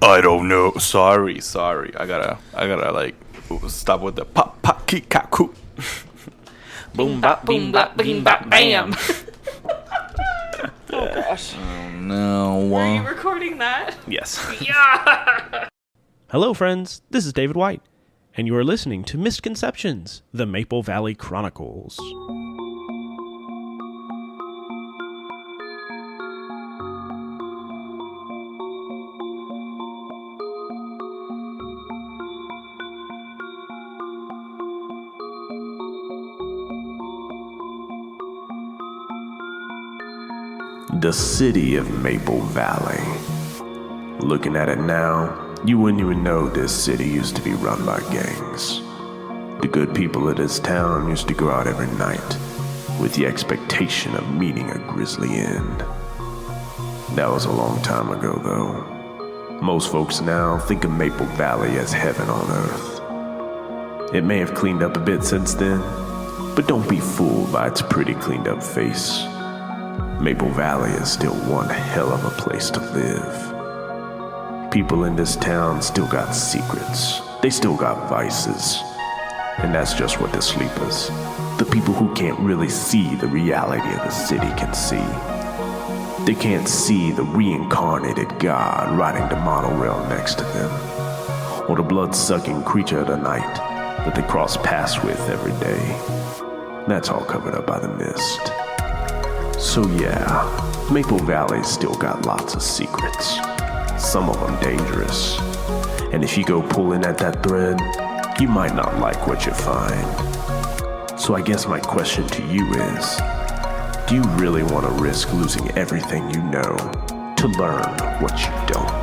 I don't know. Sorry. I gotta like stop with the pop pop kick coo. Boom bop, boom bop, boom bop, bam. Oh gosh. No. Were you recording that? Yes. Yeah. Hello, friends. This is David White, and you are listening to Misconceptions, the Maple Valley Chronicles. The city of Maple Valley. Looking at it now, you wouldn't even know this city used to be run by gangs. The good people of this town used to go out every night with the expectation of meeting a grisly end. That was a long time ago, though. Most folks now think of Maple Valley as heaven on earth. It may have cleaned up a bit since then, but don't be fooled by its pretty cleaned up face. Maple Valley is still one hell of a place to live. People in this town still got secrets. They still got vices. And that's just what the sleepers, the people who can't really see the reality of the city, can see. They can't see the reincarnated god riding the monorail next to them, or the blood-sucking creature of the night that they cross paths with every day. That's all covered up by the mist. So yeah, Maple Valley's still got lots of secrets. Some of them dangerous. And if you go pulling at that thread, you might not like what you find. So I guess my question to you is, do you really want to risk losing everything you know to learn what you don't?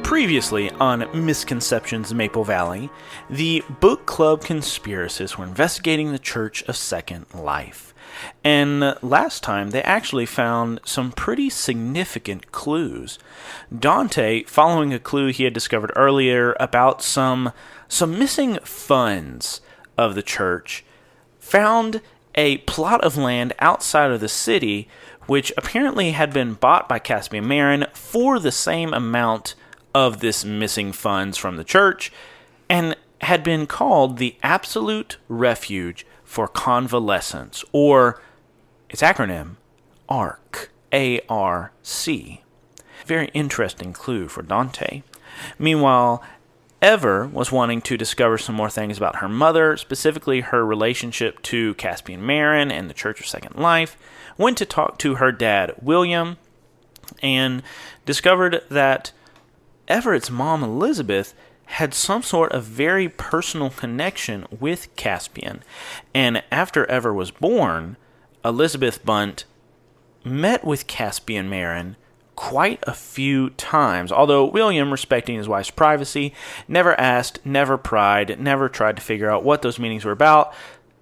Previously on Misconceptions Maple Valley, the book club Conspiracists were investigating the Church of Second Life. And last time, they actually found some pretty significant clues. Dante, following a clue he had discovered earlier about some missing funds of the church, found a plot of land outside of the city, which apparently had been bought by Caspian Marin for the same amount of this missing funds from the church, and had been called the Absolute Refuge for Convalescence, or its acronym, ARC, A-R-C. Very interesting clue for Dante. Meanwhile, Everett was wanting to discover some more things about her mother, specifically her relationship to Caspian Marin and the Church of Second Life, went to talk to her dad, William, and discovered that Everett's mom, Elizabeth, had some sort of very personal connection with Caspian. And after Everett was born, Elizabeth Bundt met with Caspian Marin quite a few times, although William, respecting his wife's privacy, never asked, never pried, never tried to figure out what those meetings were about,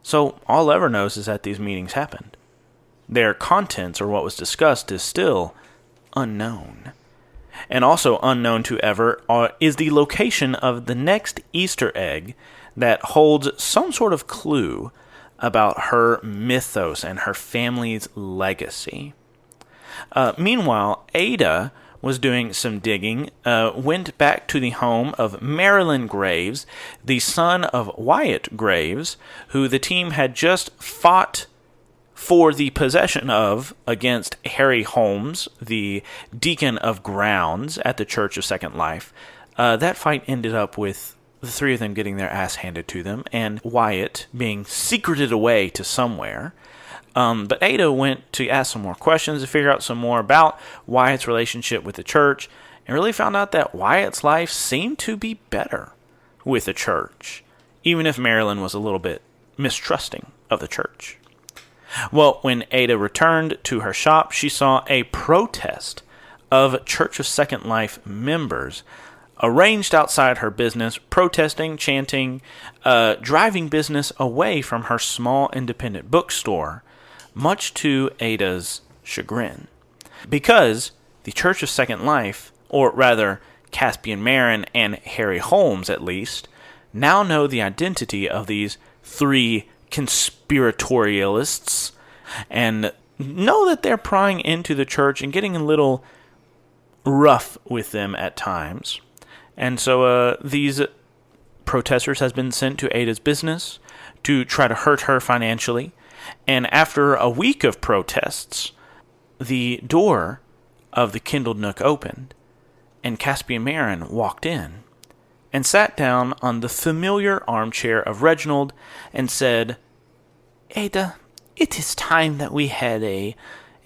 so all Everett knows is that these meetings happened. Their contents, or what was discussed, is still unknown. And also unknown to Everett is the location of the next Easter egg that holds some sort of clue about her mythos and her family's legacy. Meanwhile, Ada was doing some digging, went back to the home of Marilyn Graves, the son of Wyatt Graves, who the team had just fought for the possession of against Harry Holmes, the deacon of grounds at the Church of Second Life. That fight ended up with the three of them getting their ass handed to them, and Wyatt being secreted away to somewhere. But Ada went to ask some more questions to figure out some more about Wyatt's relationship with the church, and really found out that Wyatt's life seemed to be better with the church, even if Marilyn was a little bit mistrusting of the church. Well, when Ada returned to her shop, she saw a protest of Church of Second Life members arranged outside her business, protesting, chanting, driving business away from her small independent bookstore much to Ada's chagrin. Because the Church of Second Life, or rather Caspian Marin and Harry Holmes at least, now know the identity of these 3 conspiratorialists and know that they're prying into the church and getting a little rough with them at times. And so these protesters has been sent to Ada's business to try to hurt her financially. And after a week of protests, the door of the kindled nook opened, and Caspian Marin walked in and sat down on the familiar armchair of Reginald and said, "Ada, it is time that we had a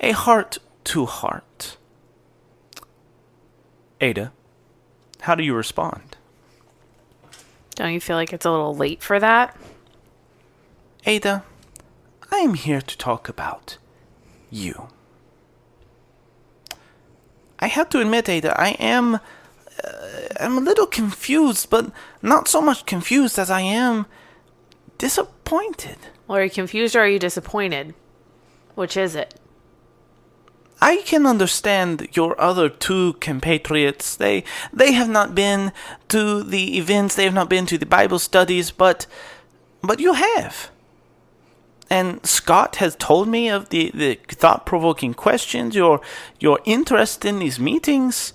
heart-to-heart." Ada, how do you respond? Don't you feel like it's a little late for that? Ada, I am here to talk about you. I have to admit, Ada, I'm a little confused, but not so much confused as I am disappointed. Well, are you confused or are you disappointed? Which is it? I can understand your other 2 compatriots. They have not been to the events, they have not been to the Bible studies, but you have. And Scott has told me of the thought-provoking questions, your interest in these meetings.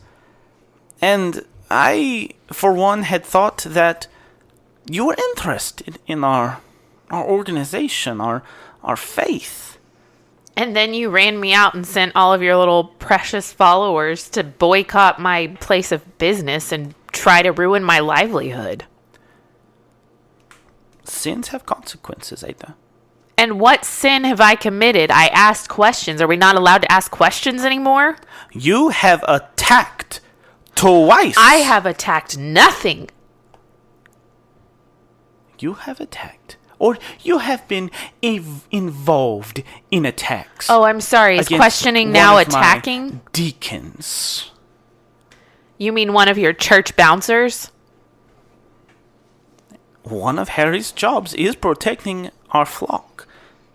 And I, for one, had thought that you were interested in our organization, our faith. And then you ran me out and sent all of your little precious followers to boycott my place of business and try to ruin my livelihood. Sins have consequences, Ada. And what sin have I committed? I asked questions. Are we not allowed to ask questions anymore? You have attacked twice. I have attacked nothing. You have attacked. Or you have been involved in attacks. Oh, I'm sorry. Is questioning now attacking? Deacons. You mean one of your church bouncers? One of Harry's jobs is protecting our flock.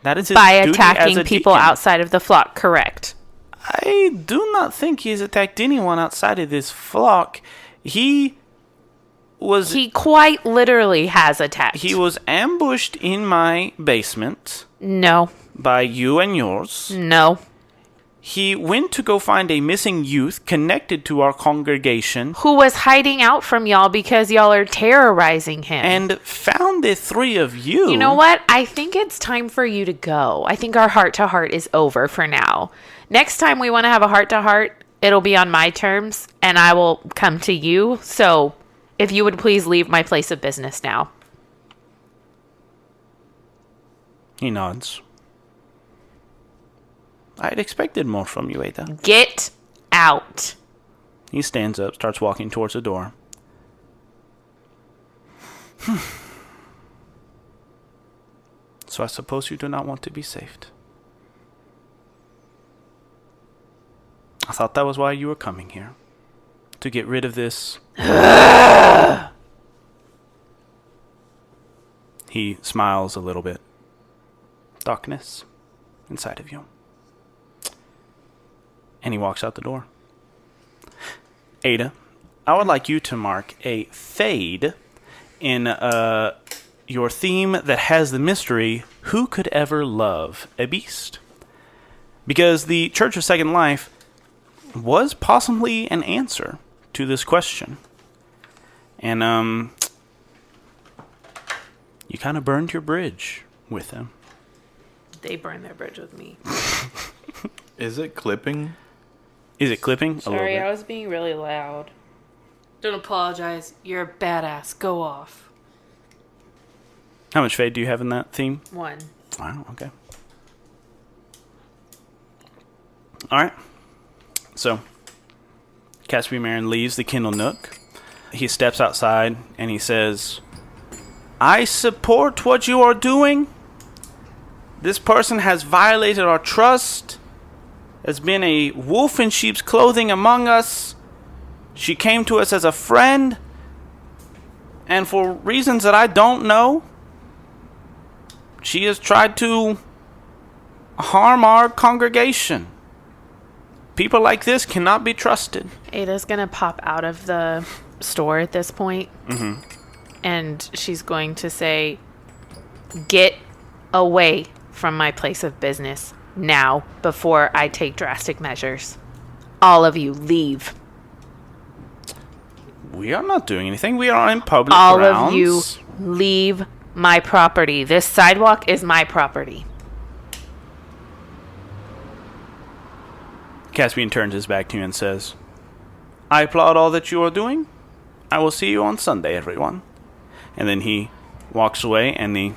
That is his by duty attacking as a people deacon. outside of the flock, correct? I do not think he's attacked anyone outside of this flock. He quite literally has attacked. He was ambushed in my basement. No. By you and yours. No. He went to go find a missing youth connected to our congregation. Who was hiding out from y'all because y'all are terrorizing him. And found the 3 of you. You know what? I think it's time for you to go. I think our heart-to-heart is over for now. Next time we want to have a heart-to-heart, it'll be on my terms, and I will come to you. So, if you would please leave my place of business now. He nods. I had expected more from you, Ada. Get out. He stands up, starts walking towards the door. So I suppose you do not want to be saved. I thought that was why you were coming here. To get rid of this. He smiles a little bit. Darkness inside of you. And he walks out the door. Ada, I would like you to mark a fade in your theme that has the mystery, who could ever love a beast? Because the Church of Second Life was possibly an answer to this question. And you kind of burned your bridge with them. They burned their bridge with me. Is it clipping? Is it clipping? Sorry, I was being really loud. Don't apologize. You're a badass. Go off. How much fade do you have in that theme? 1. Wow, okay. Alright. So, Caspian Marin leaves the Kindle Nook. He steps outside and he says, I support what you are doing. This person has violated our trust. Has been a wolf in sheep's clothing among us. She came to us as a friend. And for reasons that I don't know, she has tried to harm our congregation. People like this cannot be trusted. Ada's going to pop out of the store at this point. Mm-hmm. And she's going to say, "Get away from my place of business now before I take drastic measures. All of you, leave." We are not doing anything. We are in public All grounds. of you, leave my property. This sidewalk is my property. Caspian turns his back to you and says, "I applaud all that you are doing. I will see you on Sunday, everyone." And then he walks away and the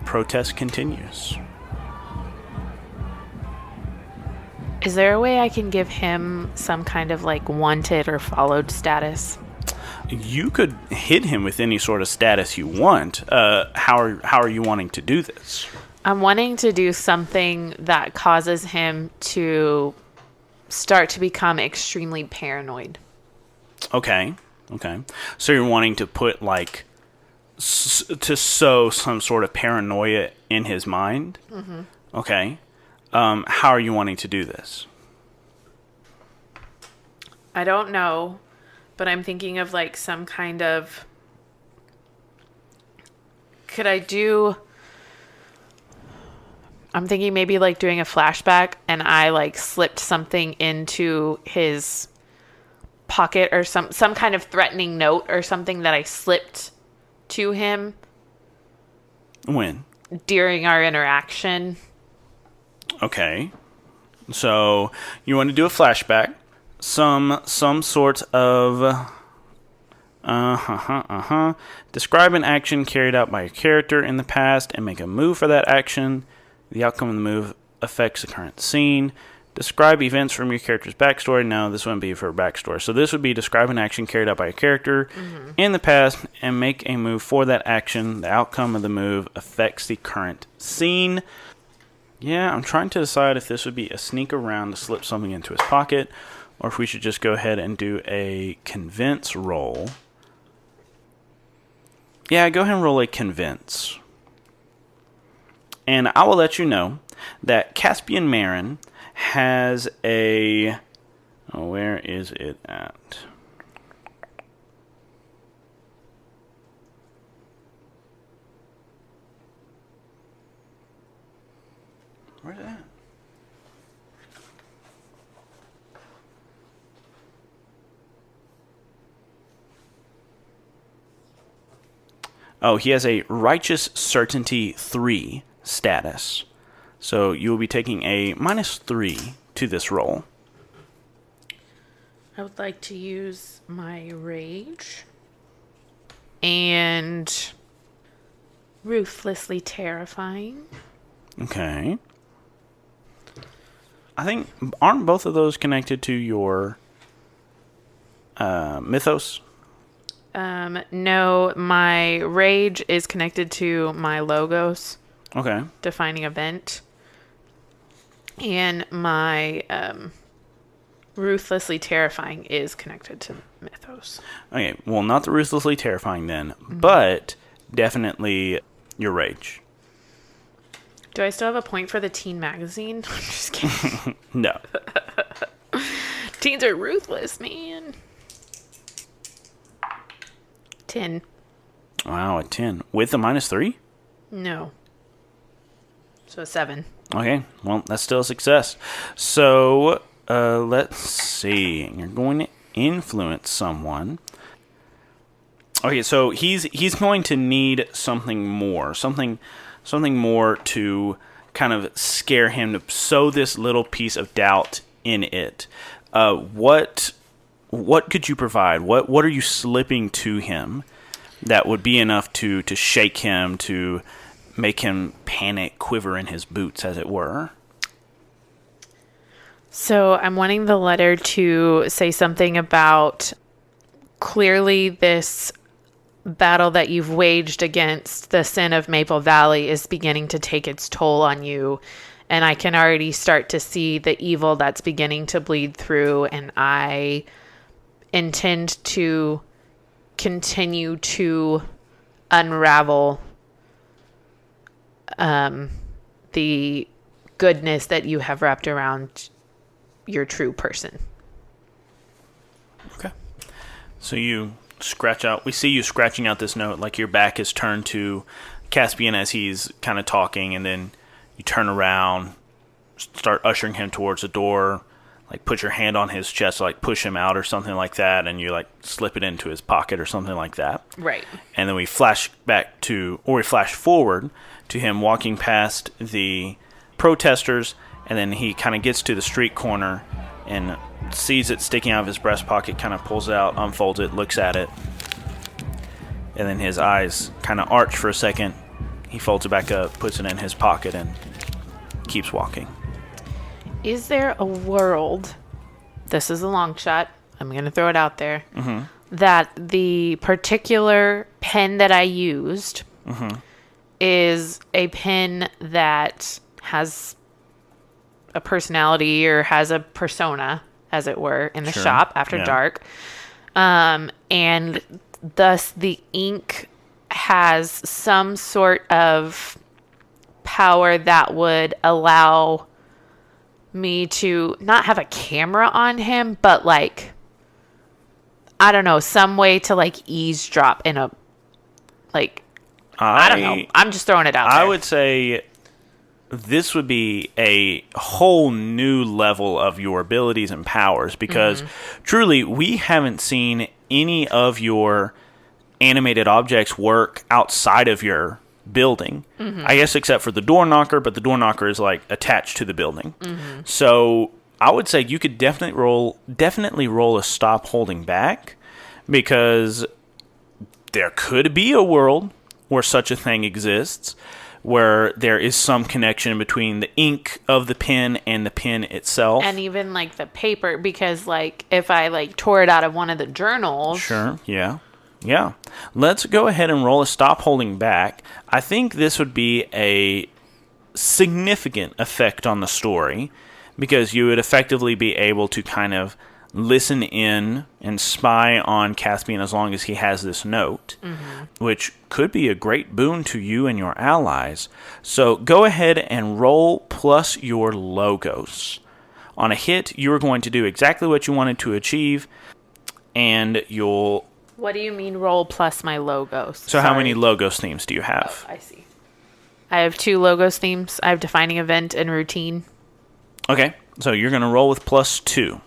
protest continues. Is there a way I can give him some kind of like wanted or followed status? You could hit him with any sort of status you want. How are you wanting to do this? I'm wanting to do something that causes him to start to become extremely paranoid. Okay. So you're wanting to put like to sow some sort of paranoia in his mind? Mm-hmm. Okay. How are you wanting to do this? I don't know, but I'm thinking of like some kind of... I'm thinking maybe like doing a flashback and I like slipped something into his pocket or some kind of threatening note or something that I slipped to him. When? During our interaction. Okay. So you want to do a flashback. Some sort of... Describe an action carried out by your character in the past and make a move for that action. The outcome of the move affects the current scene. Describe events from your character's backstory. No, this wouldn't be for a backstory. So this would be describe an action carried out by your character in the past and make a move for that action. The outcome of the move affects the current scene. Yeah, I'm trying to decide if this would be a sneak around to slip something into his pocket or if we should just go ahead and do a convince roll. Yeah, go ahead and roll a convince. And I will let you know that Caspian Marin has a... Oh, where is it at? Where's it at? Oh, he has a Righteous Certainty 3 status. So you will be taking a -3 to this roll. I would like to use my rage and ruthlessly terrifying. Okay. I think, aren't both of those connected to your mythos? No, my rage is connected to my logos. Okay. Defining event. And my ruthlessly terrifying is connected to mythos. Okay, well, not the ruthlessly terrifying then, but definitely your rage. Do I still have a point for the teen magazine? I'm just kidding. No. Teens are ruthless, man. 10. Wow, a 10. With the -3? No. So a 7. Okay, well, that's still a success. So, let's see. You're going to influence someone. Okay, so he's going to need something more. Something more to kind of scare him, to sow this little piece of doubt in it. What could you provide? What are you slipping to him that would be enough to shake him, to make him panic, quiver in his boots, as it were? So I'm wanting the letter to say something about clearly this battle that you've waged against the sin of Maple Valley is beginning to take its toll on you. And I can already start to see the evil that's beginning to bleed through. And I intend to continue to unravel the goodness that you have wrapped around your true person. Okay. So you scratch out. We see you scratching out this note, like your back is turned to Caspian as he's kind of talking, and then you turn around, start ushering him towards the door, like put your hand on his chest, like push him out or something like that, and you like slip it into his pocket or something like that. Right. And then we flash forward to him walking past the protesters, and then he kind of gets to the street corner and sees it sticking out of his breast pocket, kind of pulls it out, unfolds it, looks at it, and then his eyes kind of arch for a second. He folds it back up, puts it in his pocket, and keeps walking. Is there a world, this is a long shot, I'm going to throw it out there, that the particular pen that I used is a pen that has a personality or has a persona, as it were, in the shop after dark, and thus the ink has some sort of power that would allow me to not have a camera on him, but like, I don't know, some way to like eavesdrop in a, like, I don't know. I'm just throwing it out there. I would say this would be a whole new level of your abilities and powers, because truly we haven't seen any of your animated objects work outside of your building. I guess except for the door knocker, but the door knocker is like attached to the building. So I would say you could definitely roll a stop holding back, because there could be a world where such a thing exists, where there is some connection between the ink of the pen and the pen itself. And even like the paper, because like if I like tore it out of one of the journals. Sure, yeah. Yeah. Let's go ahead and roll a stop holding back. I think this would be a significant effect on the story, because you would effectively be able to kind of listen in and spy on Caspian as long as he has this note, which could be a great boon to you and your allies. So go ahead and roll plus your logos. On a hit, you are going to do exactly what you wanted to achieve, and you'll... What do you mean roll plus my logos? So how many logos themes do you have? Oh, I see. I have 2 logos themes. I have defining event and routine. Okay, so you're going to roll with plus 2.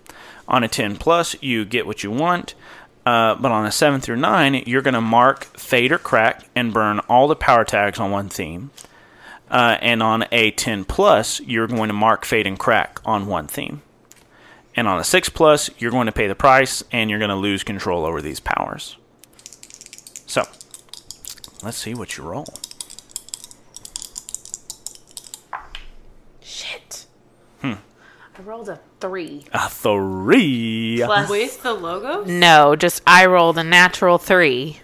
On a 10 plus, you get what you want, but on a 7 through 9, you're going to mark, fade, or crack, and burn all the power tags on one theme. And on a 10 plus, you're going to mark, fade, and crack on one theme. And on a 6 plus, you're going to pay the price, and you're going to lose control over these powers. So, let's see what you roll. Shit. I rolled a 3. A 3. Plus, With the logos? no, just I rolled a natural 3.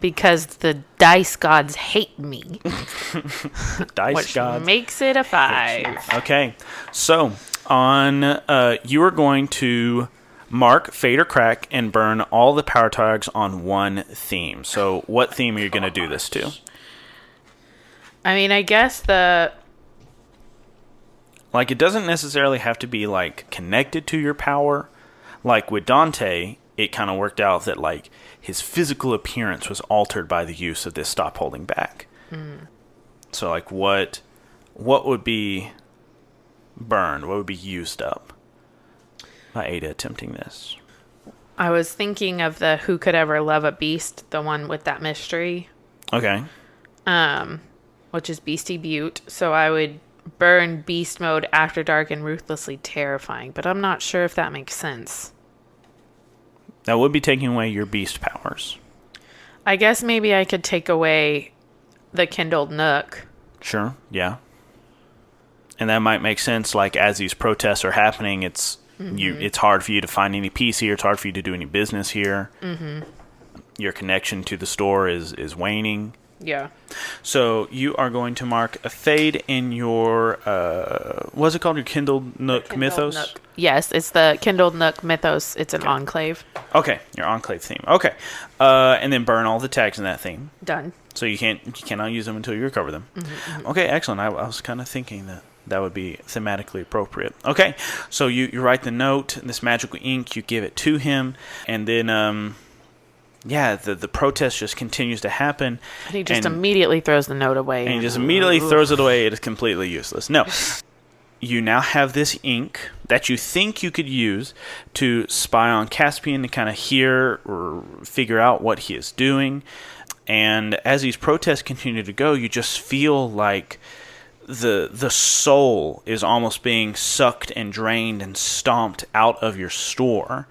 Because the dice gods hate me. Dice Which gods. makes it a 5. Okay, so on you are going to mark, fade, or crack, and burn all the power tags on one theme. So what theme are you going to do this to? I mean, I guess the... Like, it doesn't necessarily have to be, like, connected to your power. Like, with Dante, it kind of worked out that, like, his physical appearance was altered by the use of this stop holding back. So, like, what would be burned? What would be used up by Ada attempting this? I was thinking of the Who Could Ever Love a Beast, the one with that mystery. Okay. Which is Beastie Butte. So I would burn Beast Mode, After Dark, and Ruthlessly Terrifying. But I'm not sure if that makes sense. That would be taking away your beast powers. I guess maybe I could take away the Kindled Nook. Sure, yeah. And that might make sense, like, as these protests are happening, it's hard for you to find any peace here, it's hard for you to do any business here. Your connection to the store is waning. Yeah. So you are going to mark a fade in your, what's it called, your Kindled Nook Mythos? Nook. Yes, it's the Kindled Nook Mythos. It's an enclave. Okay, your enclave theme. Okay. And then burn all the tags in that theme. Done. So you cannot use them until you recover them. Okay, excellent. I was kind of thinking that That would be thematically appropriate. Okay, so you write the note, this magical ink, you give it to him, and then, the protest just continues to happen. And he just immediately throws the note away. And he just immediately throws it away. It is completely useless. No. You now have this ink that you think you could use to spy on Caspian to kind of hear or figure out what he is doing. And as these protests continue to go, you just feel like the soul is almost being sucked and drained and stomped out of your store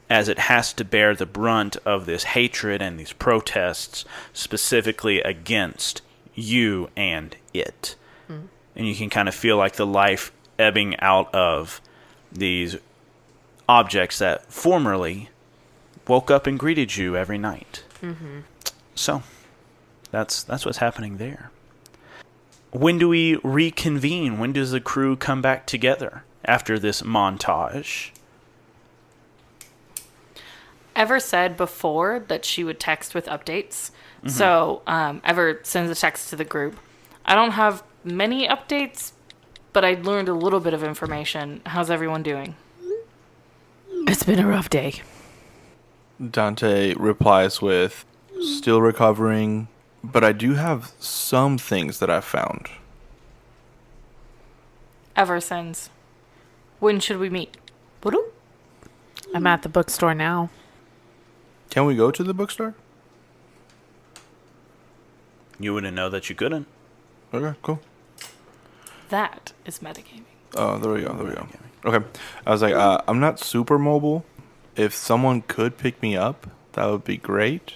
as it has to bear the brunt of this hatred and these protests specifically against you and it. Mm. And you can kind of feel like the life ebbing out of these objects that formerly woke up and greeted you every night. Mm-hmm. So that's what's happening there. When do we reconvene? When does the crew come back together after this montage? Ever said before that she would text with updates. Mm-hmm. So Ever sends a text to the group. I don't have many updates, but I learned a little bit of information. How's everyone doing? It's been a rough day. Dante replies with, still recovering, but I do have some things that I've found. Ever sends, when should we meet? I'm at the bookstore now. Can we go to the bookstore? You wouldn't know that you couldn't. Okay, cool. That is metagaming. Oh, there we go. Okay. I was like, I'm not super mobile. If someone could pick me up, that would be great.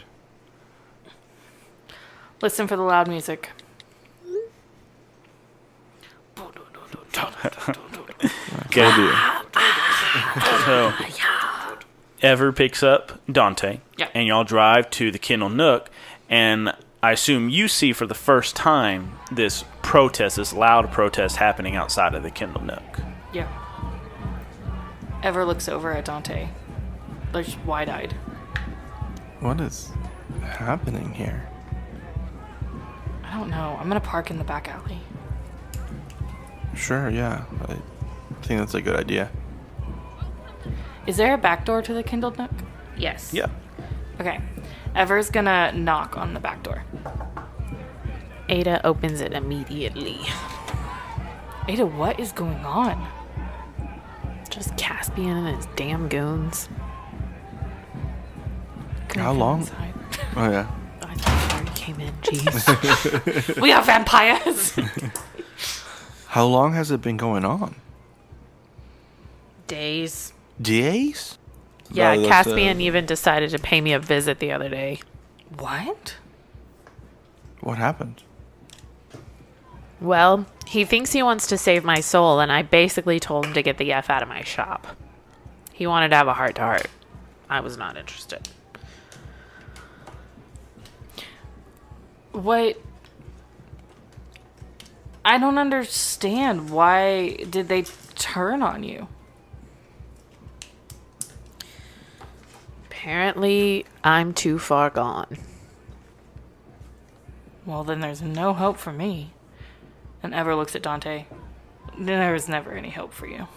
Listen for the loud music. Can do. So, Ever picks up Dante, yep. And y'all drive to the Kindle Nook, and I assume you see for the first time this loud protest happening outside of the Kindle Nook. Yeah. Ever looks over at Dante, like wide-eyed. What is happening here? I don't know. I'm gonna park in the back alley. Sure, yeah. I think that's a good idea. Is there a back door to the Kindle Nook? Yes. Yeah. Okay. Ever's gonna knock on the back door. Ada opens it immediately. Ada, what is going on? Just Caspian and his damn goons. How long? Inside. Oh, yeah. I thought you already came in. Jeez. We are vampires! How long has it been going on? Days. Days? Yeah, No, Caspian even decided to pay me a visit the other day. What? What happened? Well, he thinks he wants to save my soul, and I basically told him to get the F out of my shop. He wanted to have a heart-to-heart. I was not interested. What? I don't understand. Why did they turn on you? Apparently, I'm too far gone. Well, then there's no hope for me. And Ever looks at Dante. There is never any hope for you.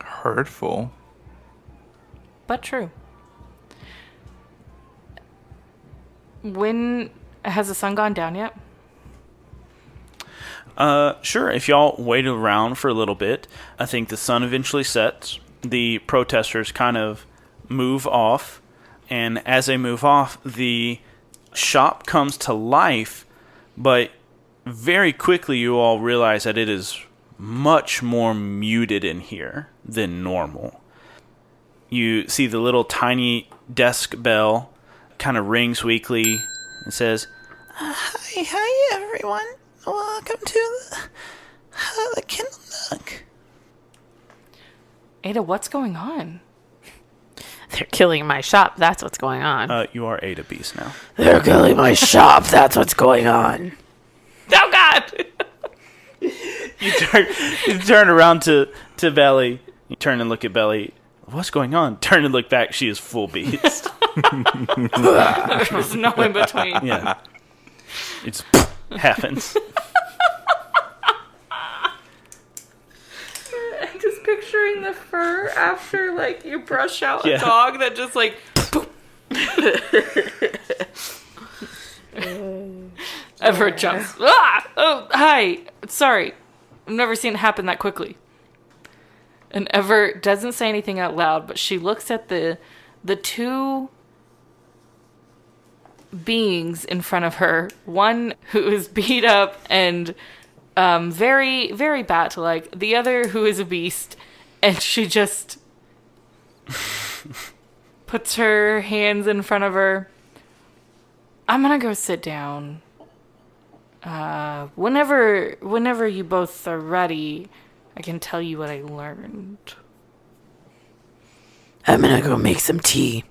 Hurtful. But true. When has the sun gone down yet? Sure. If y'all wait around for a little bit, I think the sun eventually sets. The protesters kind of move off, and as they move off, the shop comes to life, but very quickly you all realize that it is much more muted in here than normal. You see the little tiny desk bell kind of rings weakly and says, Hi everyone. Welcome to the Kindle Nook. Ada, what's going on? They're killing my shop. That's what's going on. You are Ada Beast now. They're killing my shop. That's what's going on. Oh, God! You turn around to Belle. You turn and look at Belle. What's going on? Turn and look back. She is full beast. There's no in between. Yeah. It's happens. picturing the fur after, like, you brush out a dog that just, like, Everett jumps. Ah! Oh, hi. Sorry. I've never seen it happen that quickly. And Everett doesn't say anything out loud, but she looks at the two beings in front of her. One who is beat up and very, very bat-like. The other who is a beast. And she just puts her hands in front of her. I'm gonna go sit down. Whenever you both are ready, I can tell you what I learned. I'm gonna go make some tea.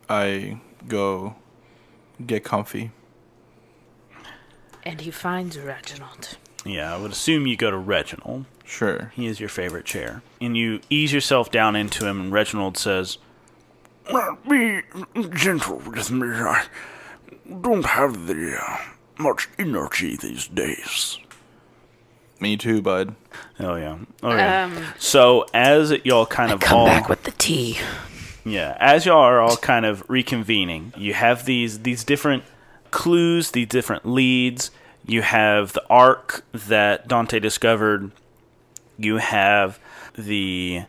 I go get comfy. And he finds Reginald. Yeah, I would assume you go to Reginald. Sure. He is your favorite chair. And you ease yourself down into him, and Reginald says, Be gentle with me. I don't have the much energy these days. Me too, bud. oh yeah. So as y'all kind of Come all... back with the tea. Yeah, as y'all are all kind of reconvening, you have these different clues, these different leads. You have the arc that Dante discovered. You have the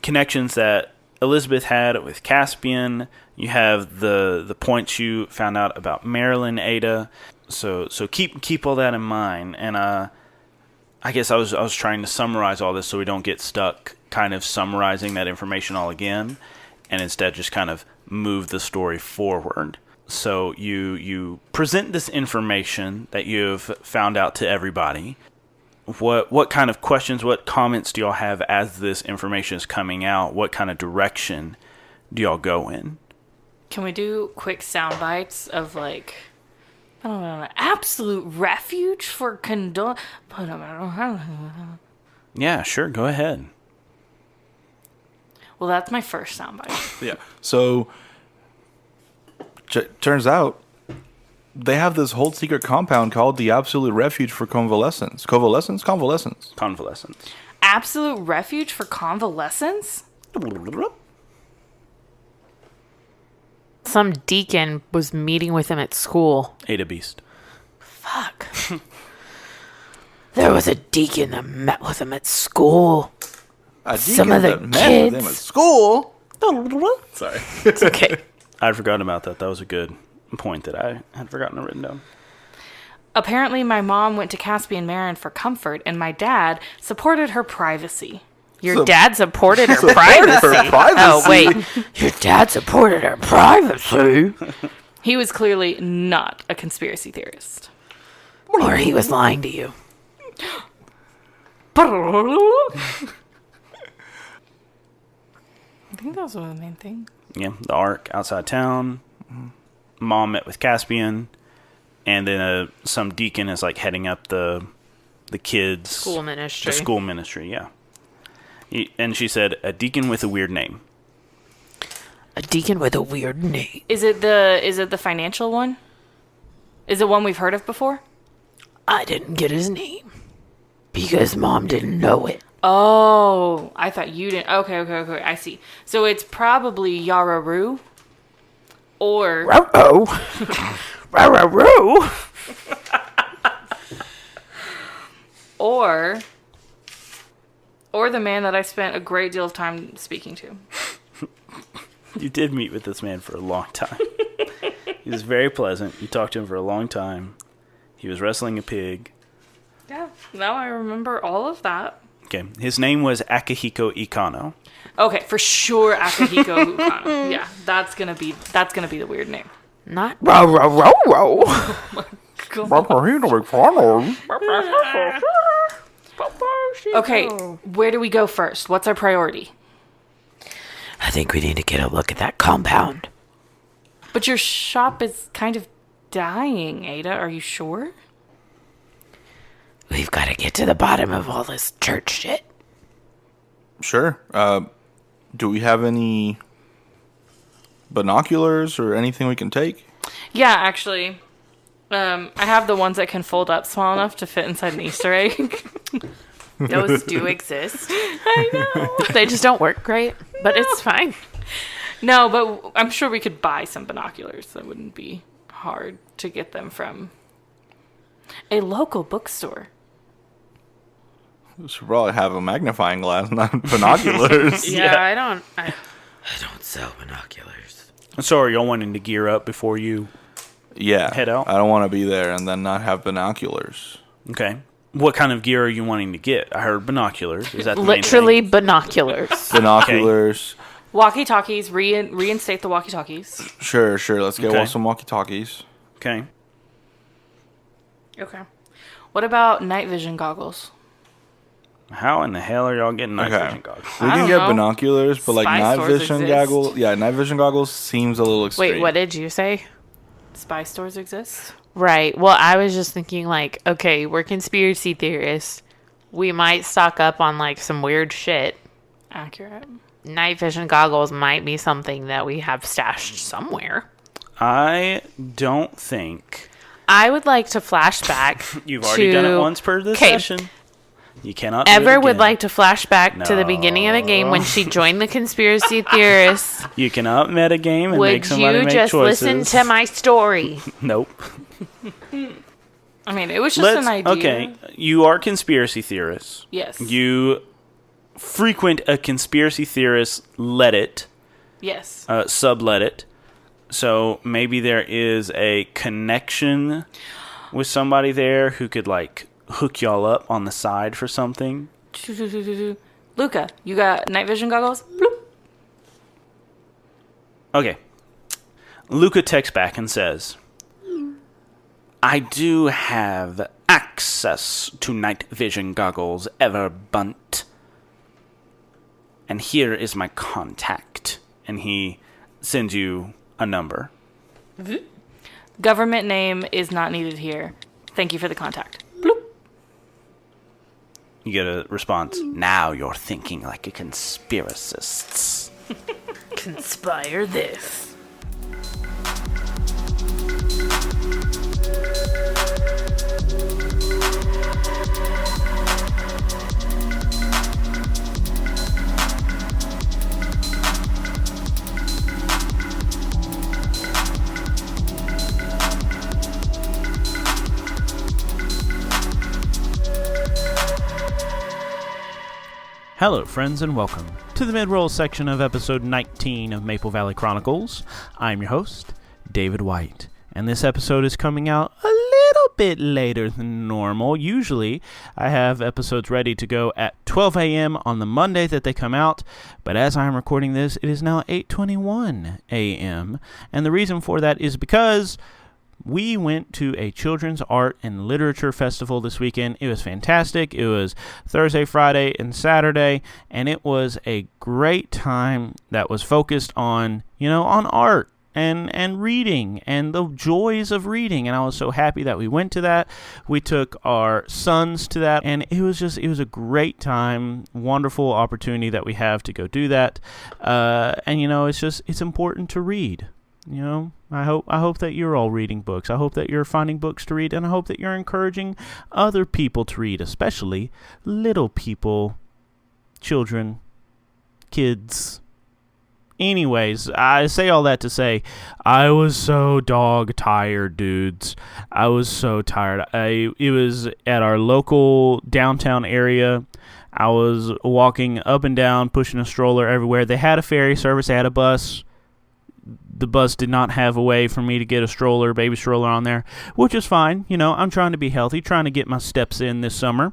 connections that Elizabeth had with Caspian. You have the points you found out about Marilyn, Ada. So keep all that in mind. And I guess I was trying to summarize all this so we don't get stuck kind of summarizing that information all again, and instead just kind of move the story forward. So you present this information that you've found out to everybody. What kind of questions, what comments do y'all have as this information is coming out? What kind of direction do y'all go in? Can we do quick sound bites of, like, I don't know, absolute refuge for Yeah, sure, go ahead. Well, that's my first sound bite. Yeah. So, turns out they have this whole secret compound called the Absolute Refuge for Convalescents. Convalescence. Absolute refuge for convalescents? Some deacon was meeting with him at school. Ada Beast. Fuck. There was a deacon that met with him at school. Some of the kids. Met with him at school. Sorry. It's okay. I'd forgotten about that. That was a good point that I had forgotten to written down. Apparently, my mom went to Caspian Marin for comfort, and my dad supported her privacy. Your dad supported her privacy. Oh, wait. Your dad supported her privacy? He was clearly not a conspiracy theorist. Or he was lying to you. I think that was one of the main things. Yeah, the Ark outside town. Mom met with Caspian, and then some deacon is like heading up the kids' School ministry. The school ministry, yeah. And she said, a deacon with a weird name. A deacon with a weird name. Is it the financial one? Is it one we've heard of before? I didn't get his name because Mom didn't know it. Oh, I thought you didn't. Okay, I see. So it's probably Yararu, or or the man that I spent a great deal of time speaking to. You did meet with this man for a long time. He was very pleasant. You talked to him for a long time. He was wrestling a pig. Yeah, now I remember all of that. Okay, his name was Akihiko Ikano. Okay, for sure, Akihiko Ikano. Yeah, that's gonna be the weird name. Not Okay, where do we go first? What's our priority? I think we need to get a look at that compound. But your shop is kind of dying, Ada. Are you sure? We've got to get to the bottom of all this church shit. Sure. Do we have any binoculars or anything we can take? Yeah, actually. I have the ones that can fold up small enough to fit inside an Easter egg. Those do exist. I know. They just don't work great, but it's fine. No, but I'm sure we could buy some binoculars. That wouldn't be hard to get them from a local bookstore. We should probably have a magnifying glass, not binoculars. Yeah, I don't sell binoculars. So are y'all wanting to gear up before you Yeah. head out? I don't want to be there and then not have binoculars. Okay. What kind of gear are you wanting to get? I heard binoculars. Is that the main literally thing? binoculars. Binoculars. Walkie-talkies. Reinstate the walkie-talkies. Sure. Let's get Okay. some walkie-talkies. Okay. Okay. What about night vision goggles? How in the hell are y'all getting night Okay. vision goggles? We I can don't get know. binoculars, but like Spy night stores vision exist. goggles. Yeah, night vision goggles seems a little extreme. Wait, what did you say? Spy stores exist? Right. Well, I was just thinking, like, okay, we're conspiracy theorists. We might stock up on, like, some weird shit. Accurate. Night vision goggles might be something that we have stashed somewhere. I don't think I would like to flash back. you've already done it once per this 'Kay. session. You cannot do it Ever would again. like to flash back to the beginning of the game when she joined the conspiracy theorists. You cannot metagame and make Would somebody you make just choices. listen to my story? Nope. I mean, it was just an idea. Okay, you are conspiracy theorists. Yes. You frequent a conspiracy theorist Reddit, Yes. sublet it. So maybe there is a connection with somebody there who could like hook y'all up on the side for something. Luca, you got night vision goggles? Bloop. Okay. Luca texts back and says, I do have access to night vision goggles, Bundt. And here is my contact. And he sends you a number. Government name is not needed here. Thank you for the contact. Bloop. You get a response. Now you're thinking like a conspiracist. Conspire this. Hello, friends, and welcome to the mid-roll section of episode 19 of Maple Valley Chronicles. I'm your host, David White, and this episode is coming out a little bit later than normal. Usually, I have episodes ready to go at 12 a.m. on the Monday that they come out, but as I'm recording this, it is now 8:21 a.m., and the reason for that is because we went to a children's art and literature festival this weekend. It was fantastic. It was Thursday, Friday, and Saturday, and it was a great time that was focused on, on art and reading and the joys of reading. And I was so happy that we went to that. We took our sons to that, and it was a great time, wonderful opportunity that we have to go do that. And it's important to read. I hope that you're all reading books. I hope that you're finding books to read, and I hope that you're encouraging other people to read, especially little people, children, kids. Anyways, I say all that to say, I was so dog tired, dudes. I was so tired. It was at our local downtown area. I was walking up and down, pushing a stroller everywhere. They had a ferry service. They had a bus. The bus did not have a way for me to get a baby stroller on there, which is fine. I'm trying to be healthy, trying to get my steps in this summer.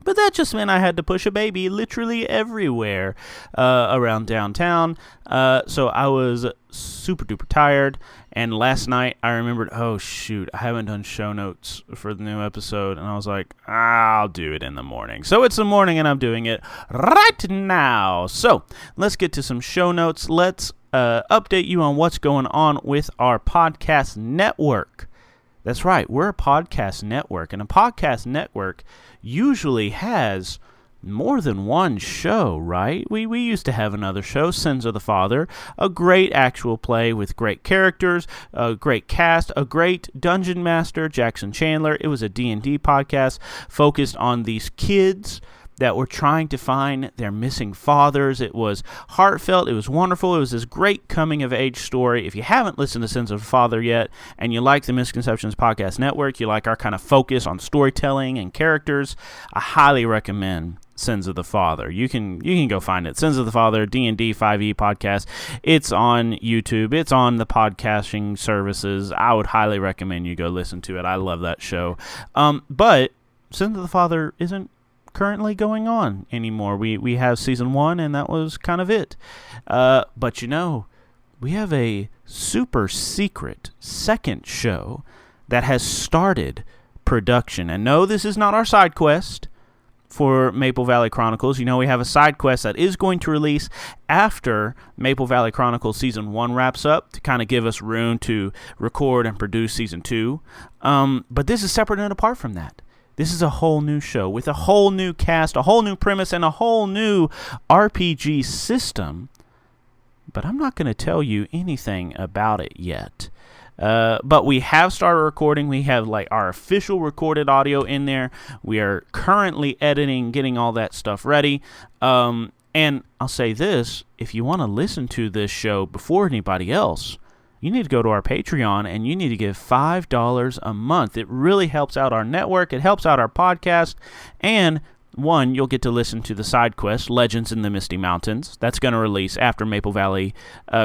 But that just meant I had to push a baby literally everywhere around downtown. So I was super duper tired. And last night I remembered, oh shoot, I haven't done show notes for the new episode. And I was like, I'll do it in the morning. So it's the morning and I'm doing it right now. So let's get to some show notes. Let's update you on what's going on with our podcast network. That's right, we're a podcast network, and a podcast network usually has more than one show, right? We used to have another show, Sins of the Father, a great actual play with great characters, a great cast, a great dungeon master, Jackson Chandler. It was a D&D podcast focused on these kids that were trying to find their missing fathers. It was heartfelt. It was wonderful. It was this great coming-of-age story. If you haven't listened to Sins of the Father yet, and you like the Misconceptions Podcast Network, you like our kind of focus on storytelling and characters, I highly recommend Sins of the Father. You can go find it. Sins of the Father, D&D 5e podcast. It's on YouTube. It's on the podcasting services. I would highly recommend you go listen to it. I love that show. But Sins of the Father isn't currently going on anymore. We have season 1, and that was kind of it. But we have a super secret second show that has started production. And no, this is not our side quest for Maple Valley Chronicles. We have a side quest that is going to release after Maple Valley Chronicles Season 1 wraps up to kind of give us room to record and produce Season 2. But this is separate and apart from that. This is a whole new show with a whole new cast, a whole new premise, and a whole new RPG system. But I'm not going to tell you anything about it yet. But we have started recording. We have our official recorded audio in there. We are currently editing, getting all that stuff ready. And I'll say this, if you want to listen to this show before anybody else, you need to go to our Patreon and you need to give $5 a month. It really helps out our network. It helps out our podcast. And one, you'll get to listen to the side quest, Legends in the Misty Mountains. That's going to release after Maple Valley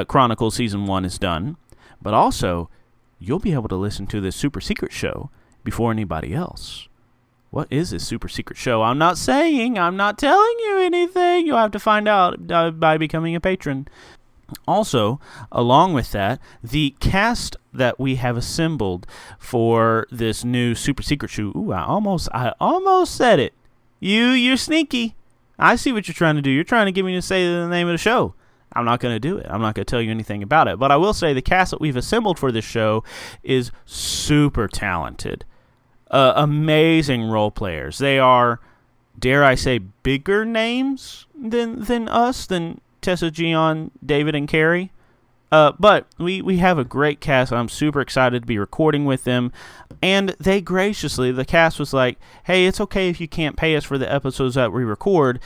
Chronicles Season 1 is done. But also, you'll be able to listen to this super secret show before anybody else. What is this super secret show? I'm not telling you anything. You'll have to find out by becoming a patron. Also, along with that, the cast that we have assembled for this new super secret show. Ooh, I almost said it. You're sneaky. I see what you're trying to do. You're trying to get me to say the name of the show. I'm not going to do it. I'm not going to tell you anything about it. But I will say the cast that we've assembled for this show is super talented. Amazing role players. They are, dare I say, bigger names than us, than Tessa, Gian, David, and Kari. But we have a great cast. I'm super excited to be recording with them. And they graciously, the cast was like, hey, it's okay if you can't pay us for the episodes that we record,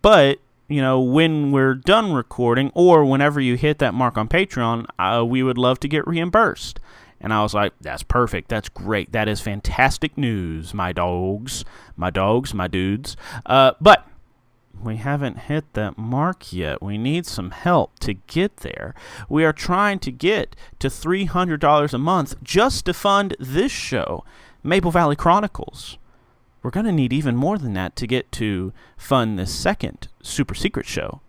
but when we're done recording or whenever you hit that mark on Patreon, we would love to get reimbursed. And I was like, that's perfect. That's great. That is fantastic news, my dogs, my dudes. But we haven't hit that mark yet. We need some help to get there. We are trying to get to $300 a month just to fund this show, Maple Valley Chronicles. We're going to need even more than that to get to fund this second super secret show.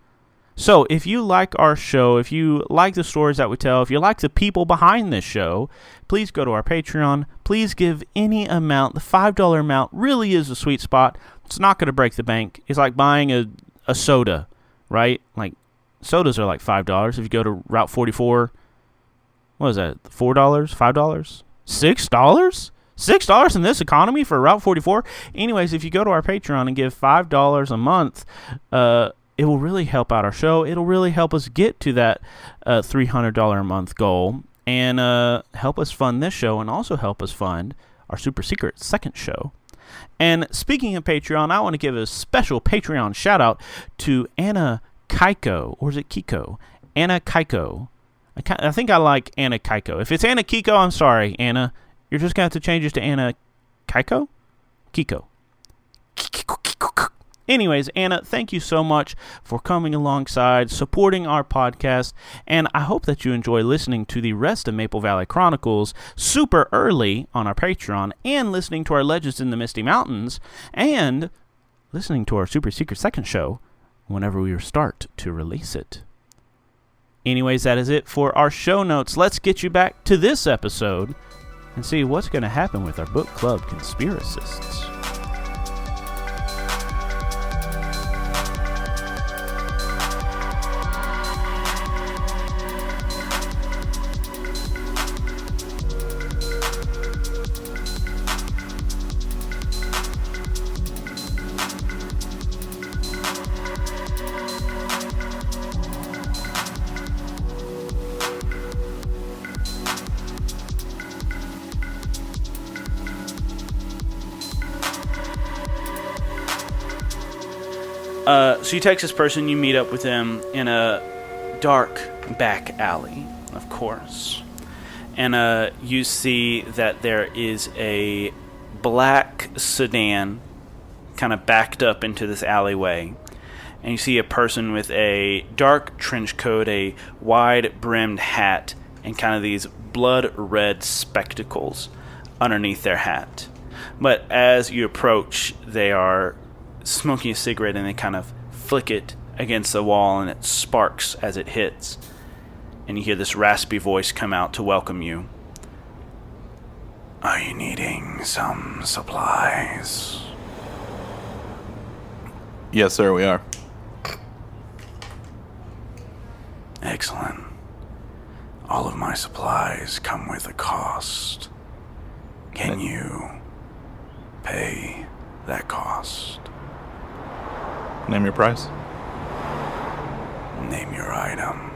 So if you like our show, if you like the stories that we tell, if you like the people behind this show, please go to our Patreon. Please give any amount. The $5 amount really is a sweet spot. It's not going to break the bank. It's like buying a soda, right? Like, sodas are like $5. If you go to Route 44, what is that, $4? $5? $6? $6 in this economy for Route 44? Anyways, if you go to our Patreon and give $5 a month, it will really help out our show. It'll really help us get to that $300 a month goal and help us fund this show and also help us fund our super secret second show. And speaking of Patreon, I want to give a special Patreon shout out to Anna Keiko, or is it Kiko? Anna Keiko. I think I like Anna Keiko. If it's Anna Kiko, I'm sorry, Anna. You're just going to have to change it to Anna Keiko? Kiko. Anyways, Anna, thank you so much for coming alongside, supporting our podcast, and I hope that you enjoy listening to the rest of Maple Valley Chronicles super early on our Patreon, and listening to our Legends in the Misty Mountains, and listening to our super secret second show whenever we start to release it. Anyways, that is it for our show notes. Let's get you back to this episode and see what's going to happen with our book club Conspiracists. So you text this person, you meet up with them in a dark back alley, of course. And you see that there is a black sedan kind of backed up into this alleyway. And you see a person with a dark trench coat, a wide-brimmed hat, and kind of these blood-red spectacles underneath their hat. But as you approach, they are smoking a cigarette, and they kind of flick it against the wall, and it sparks as it hits. And you hear this raspy voice come out to welcome you. Are you needing some supplies? Yes, sir, we are. Excellent. All of my supplies come with a cost. Can you pay that cost? Name your price. Name your item.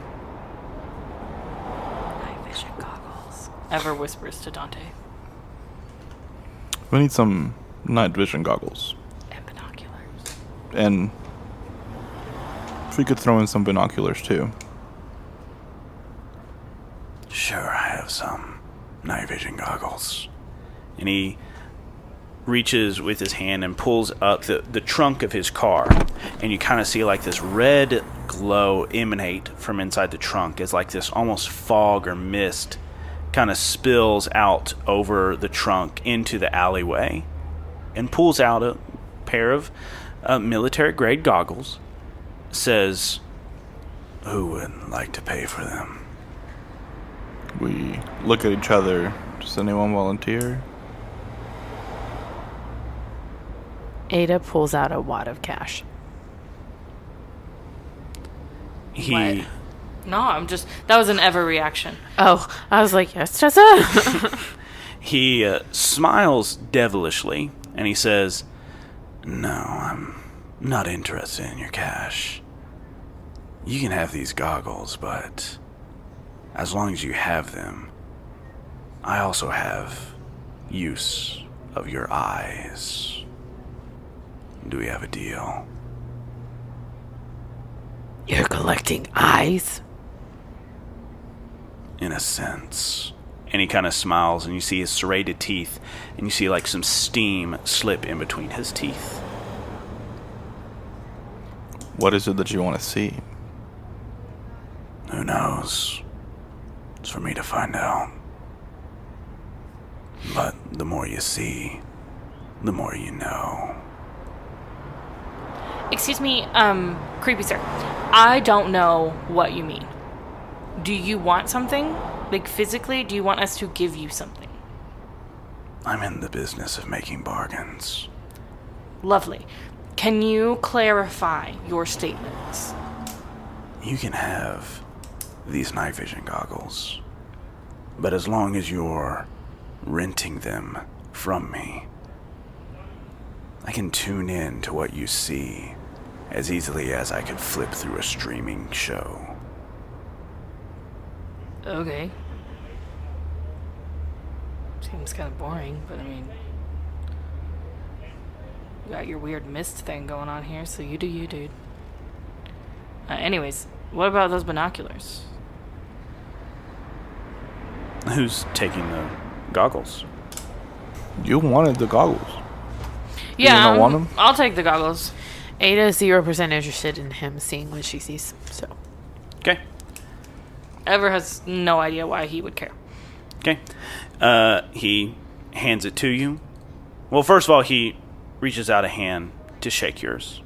Night vision goggles. Ever whispers to Dante. We need some night vision goggles. And binoculars. And if we could throw in some binoculars, too. Sure, I have some night vision goggles. And he reaches with his hand and pulls up the trunk of his car. And you kind of see like this red glow emanate from inside the trunk as like this almost fog or mist kind of spills out over the trunk into the alleyway. And pulls out a pair of military-grade goggles. Says, who would like to pay for them? We look at each other. Does anyone volunteer? Ada pulls out a wad of cash. he No, that was an Ever reaction. Oh, I was like, yes, Tessa. he smiles devilishly and he says, No, I'm not interested in your cash. You can have these goggles, but as long as you have them, I also have use of your eyes. Do we have a deal? You're collecting eyes? In a sense. and he kind of smiles, and you see his serrated teeth, and you see like some steam slip in between his teeth. What is it that you want to see? Who knows? It's for me to find out. But the more you see, the more you know. Excuse me, creepy sir. I don't know what you mean. Do you want something? Like, physically, do you want us to give you something? I'm in the business of making bargains. Lovely. Can you clarify your statements? You can have these night vision goggles, but as long as you're renting them from me, I can tune in to what you see as easily as I could flip through a streaming show. Okay. Seems kind of boring, but I mean, you got your weird mist thing going on here, so you do you, dude. Anyways, what about those binoculars? Who's taking the goggles? You wanted the goggles. Yeah, you don't want them? I'll take the goggles. Ada is 0% interested in him seeing what she sees, so. Okay. Ever has no idea why he would care. Okay. He hands it to you. Well, first of all, he reaches out a hand to shake yours.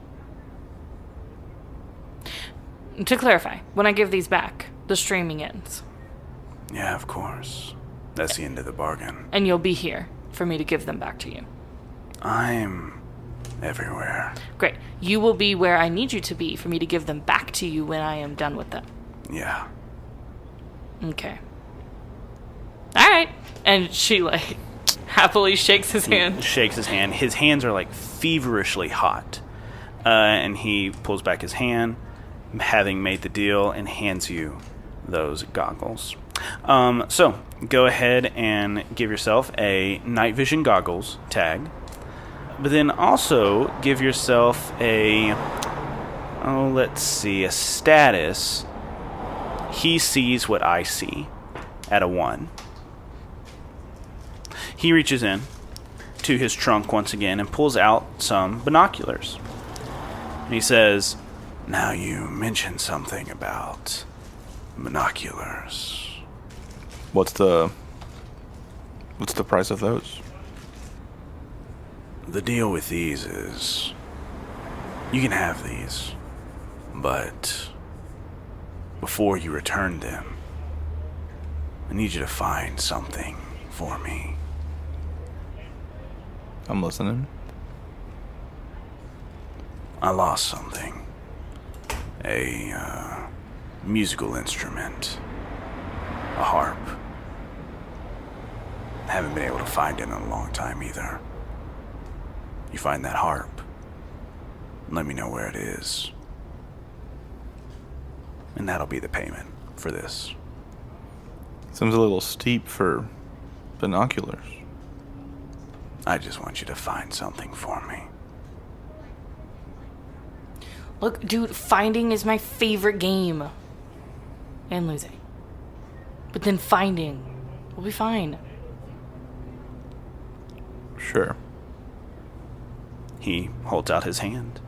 To clarify, when I give these back, the streaming ends. Yeah, of course. That's the end of the bargain. And you'll be here for me to give them back to you. I'm everywhere. Great. You will be where I need you to be for me to give them back to you when I am done with them. Yeah. Okay. Alright. And she, happily shakes his hand. Shakes his hand. His hands are, feverishly hot. And he pulls back his hand, having made the deal, and hands you those goggles. So, go ahead and give yourself a night vision goggles tag. But then also give yourself a let's see, a status. He sees what I see at a 1. He reaches in to his trunk once again and pulls out some binoculars. And he says, Now you mentioned something about binoculars. What's the price of those? The deal with these is you can have these, but before you return them, I need you to find something for me. I'm listening. I lost something. A musical instrument. A harp. Haven't been able to find it in a long time either. You find that harp, let me know where it is. And that'll be the payment for this. Seems a little steep for binoculars. I just want you to find something for me. Look, dude, finding is my favorite game. And losing. But then finding. We'll be fine. Sure. he holds out his hand.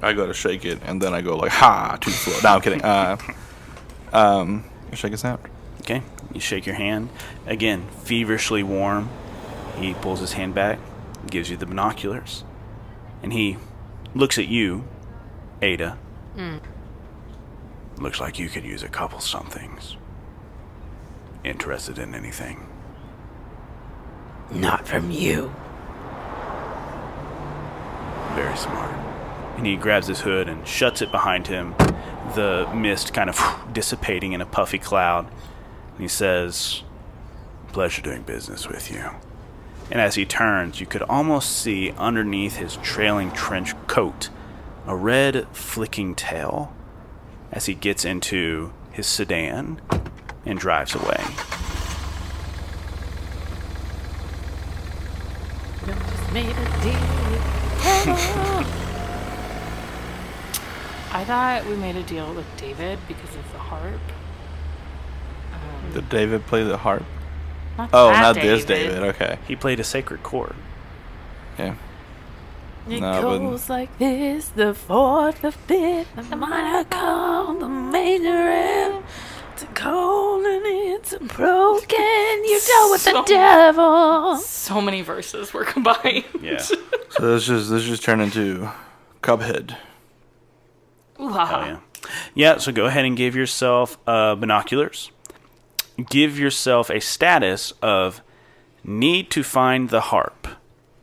I go to shake it, and then I go like, ha, too slow. No, I'm kidding. Shake his hand. Okay, you shake your hand. Again, feverishly warm. He pulls his hand back, gives you the binoculars, and he looks at you, Ada. Looks like you could use a couple somethings. Interested in anything? Not from you. Very smart. And he grabs his hood and shuts it behind him, the mist kind of dissipating in a puffy cloud. And he says, Pleasure doing business with you. and as he turns, you could almost see underneath his trailing trench coat a red flicking tail as he gets into his sedan and drives away. I thought we made a deal with David because of the harp. Did David play the harp? Not Oh, that not this David. Okay. He played a sacred chord. Yeah. It No, but- goes like this, the fourth, the fifth, and the minor call, the major M, it's a cold and it's a broken, you dealt with the So- devil. So many verses were combined. Yeah. So this just turned into Cuphead. Ooh, Oh, yeah. Yeah, so go ahead and give yourself binoculars. Give yourself a status of need to find the harp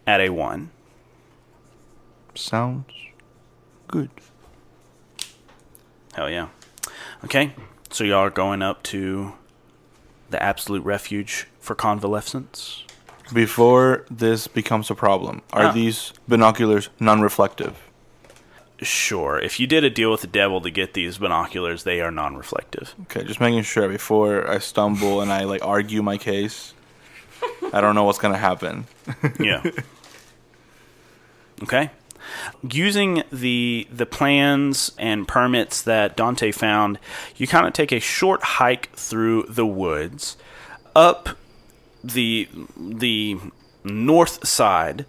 at a 1. Sounds good. Hell yeah. Okay, so y'all are going up to the absolute refuge for convalescence. Before this becomes a problem, are these binoculars non-reflective? Sure, if you did a deal with the devil to get these binoculars, they are non-reflective. Okay, just making sure before I stumble and I like argue my case. I don't know what's gonna happen. Yeah. Okay. Using the plans and permits that Dante found, you kind of take a short hike through the woods, up the north side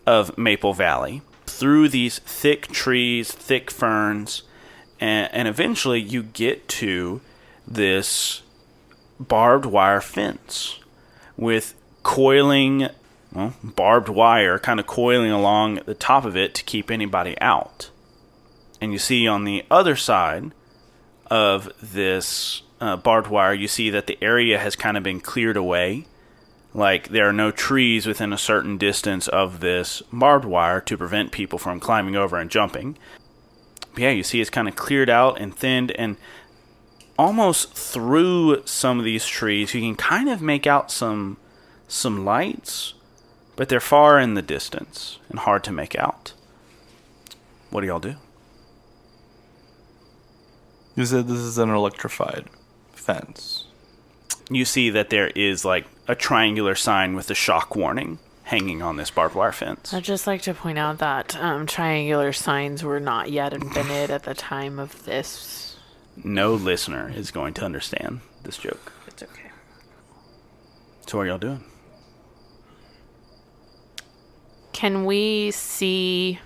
of Maple Valley, through these thick trees, thick ferns, and eventually you get to this barbed wire fence with coiling, barbed wire kind of coiling along the top of it to keep anybody out. And you see on the other side of this barbed wire, you see that the area has kind of been cleared away. Like there are no trees within a certain distance of this barbed wire to prevent people from climbing over and jumping. But yeah, you see it's kind of cleared out and thinned, and almost through some of these trees, you can kind of make out some lights, but they're far in the distance and hard to make out. What do y'all do? You said this is an electrified fence. You see that there is like a triangular sign with a shock warning hanging on this barbed wire fence. I'd just like to point out that triangular signs were not yet invented at the time of this. No listener is going to understand this joke. It's okay. So what are y'all doing? Can we see,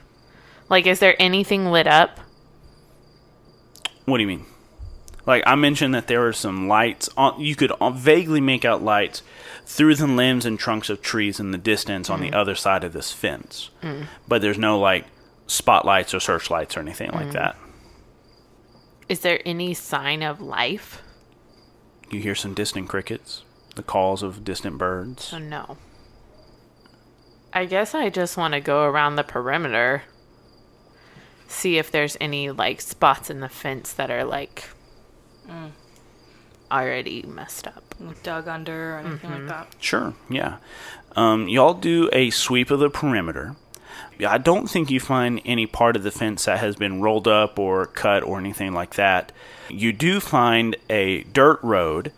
like, is there anything lit up? What do you mean? Like, I mentioned that there were some lights. You could vaguely make out lights through the limbs and trunks of trees in the distance on the other side of this fence. But there's no, like, spotlights or searchlights or anything like that. Is there any sign of life? You hear some distant crickets, the calls of distant birds. Oh, no. I guess I just want to go around the perimeter, see if there's any, like, spots in the fence that are, like, already messed up. Dug under or anything like that. Sure, yeah. Y'all do a sweep of the perimeter. I don't think you find any part of the fence that has been rolled up or cut or anything like that. You do find a dirt road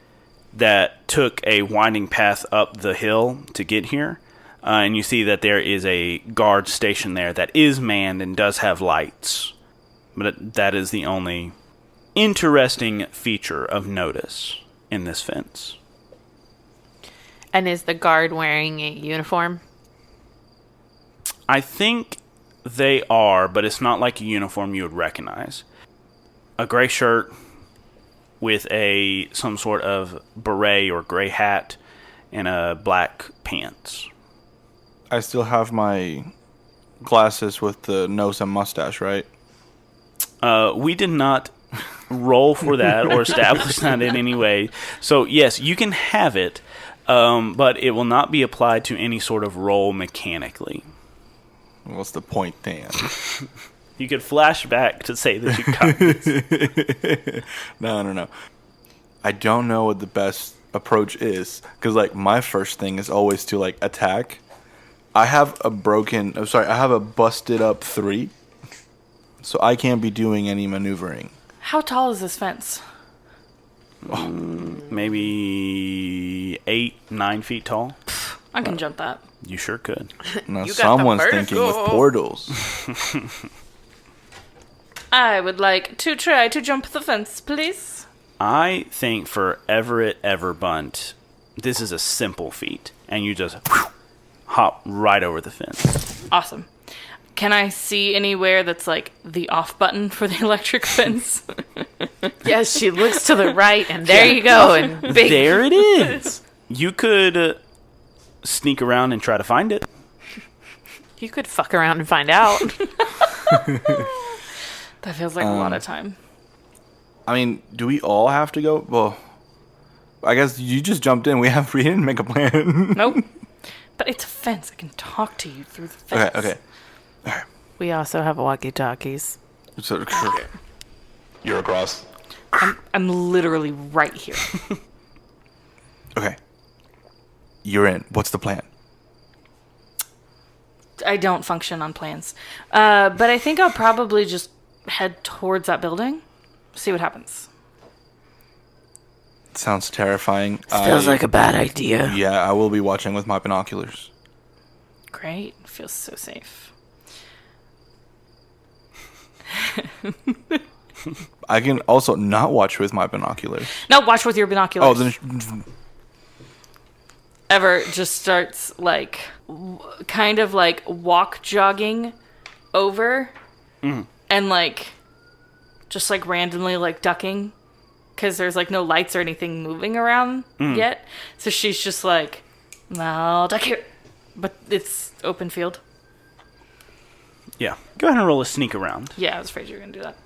that took a winding path up the hill to get here. And you see that there is a guard station there that is manned and does have lights. But that is the only interesting feature of notice in this fence. And is the guard wearing a uniform? I think they are, but it's not like a uniform you would recognize. A gray shirt with some sort of beret or gray hat and a black pants. I still have my glasses with the nose and mustache, right? We did not roll for that or establish that in any way. So, yes, you can have it, but it will not be applied to any sort of roll mechanically. What's the point then? You could flash back to say that you got this. No. I don't know what the best approach is. Because, like, my first thing is always to, like, attack. I have a busted up 3. So I can't be doing any maneuvering. How tall is this fence? Maybe 8-9 feet tall. I can jump that. You sure could. Now You got the someone's thinking with vertical. portals. I would like to try to jump the fence, please. I think for Everett Bundt, this is a simple feat. And you just hop right over the fence. Awesome. Can I see anywhere that's like the off button for the electric fence? Yes, she looks to the right, and there you go. And big. There it is. You could sneak around and try to find it. You could fuck around and find out. That feels like a lot of time. I mean, do we all have to go? Well, I guess you just jumped in. We didn't make a plan. Nope. But it's a fence. I can talk to you through the fence. Okay. We also have walkie-talkies. So, You're across. I'm literally right here. okay. You're in. What's the plan? I don't function on plans. But I think I'll probably just head towards that building. See what happens. Sounds terrifying. Feels like a bad idea. Yeah, I will be watching with my binoculars. Great. Feels so safe. I can also not watch with my binoculars. No, watch with your binoculars. Oh, then Everett just starts like kind of like walk jogging over and like just like randomly like ducking because there's like no lights or anything moving around yet. So she's just like, I'll duck here. But it's open field. Yeah. Go ahead and roll a sneak around. Yeah, I was afraid you were going to do that.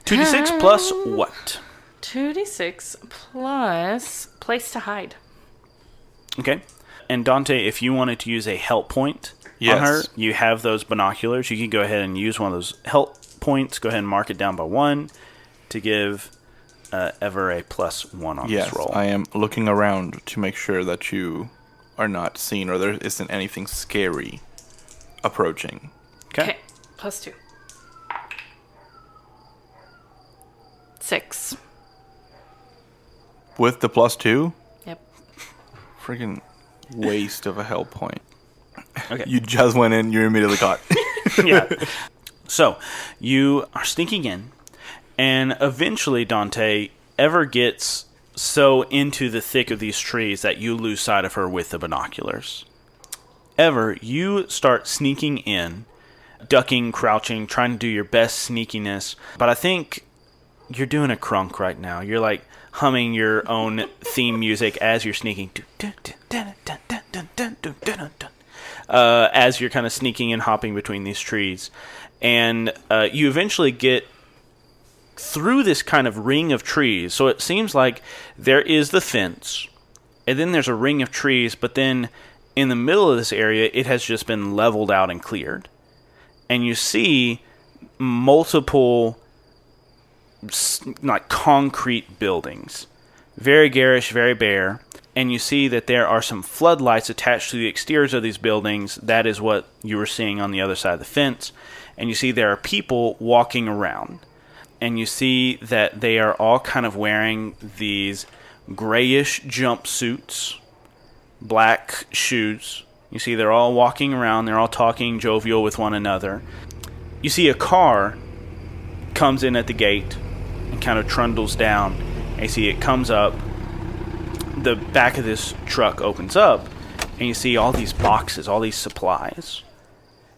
2d6 plus what? 2d6 plus place to hide. Okay. And Dante, if you wanted to use a help point Yes. on her, you have those binoculars. You can go ahead and use one of those help points. Go ahead and mark it down by 1 to give Ever a +1 on yes, this roll. I am looking around to make sure that you are not seen or there isn't anything scary approaching. Okay. +2. 6. With the +2? Yep. Freaking waste of a help point. Okay. You just went in, you're immediately caught. Yeah. So, you are sneaking in, and eventually, Dante, Ever gets so into the thick of these trees that you lose sight of her with the binoculars. Ever, you start sneaking in, ducking, crouching, trying to do your best sneakiness, but I think you're doing a crunk right now. You're like humming your own theme music as you're sneaking. As you're kind of sneaking and hopping between these trees. And you eventually get through this kind of ring of trees. So it seems like there is the fence, and then there's a ring of trees, but then in the middle of this area, it has just been leveled out and cleared. And you see multiple like concrete buildings. Very garish, very bare. And you see that there are some floodlights attached to the exteriors of these buildings. That is what you were seeing on the other side of the fence. And you see there are people walking around. And you see that they are all kind of wearing these grayish jumpsuits, black shoes. You see they're all walking around. They're all talking jovial with one another. You see a car comes in at the gate and kind of trundles down. And you see it comes up. The back of this truck opens up, and you see all these boxes, all these supplies.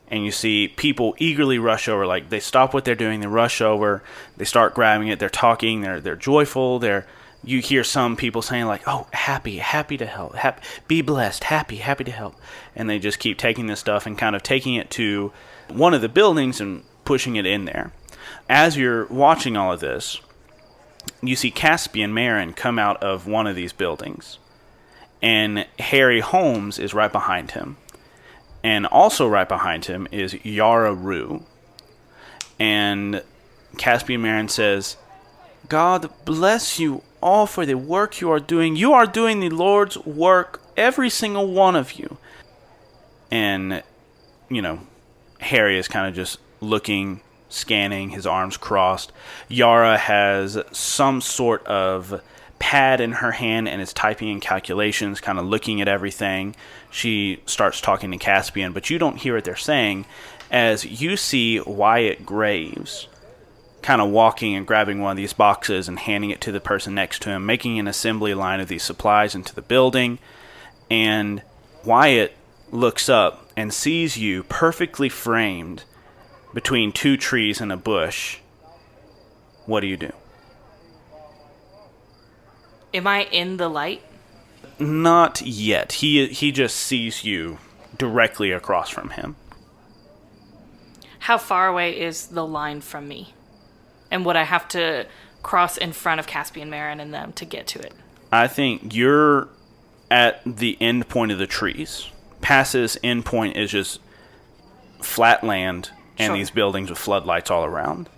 And you see people eagerly rush over. Like, they stop what they're doing, they rush over, they start grabbing it, they're talking, they're joyful, you hear some people saying like, oh, happy to help, happy, be blessed, happy to help. And they just keep taking this stuff and kind of taking it to one of the buildings and pushing it in there. As you're watching all of this, you see Caspian Marin come out of one of these buildings. And Harry Holmes is right behind him. And also right behind him is Yara Rue. And Caspian Marin says, God bless you all for the work you are doing. You are doing the Lord's work, every single one of you. And, Harry is kind of just looking, scanning, his arms crossed. Yara has some sort of pad in her hand and is typing in calculations, kind of looking at everything. She starts talking to Caspian, but you don't hear what they're saying as you see Wyatt Graves kind of walking and grabbing one of these boxes and handing it to the person next to him, making an assembly line of these supplies into the building. And Wyatt looks up and sees you perfectly framed between two trees and a bush. What do you do? Am I in the light? Not yet. He just sees you directly across from him. How far away is the line from me? And would I have to cross in front of Caspian Marin and them to get to it? I think you're at the end point of the trees. Past this end point is just flat land and these buildings with floodlights all around.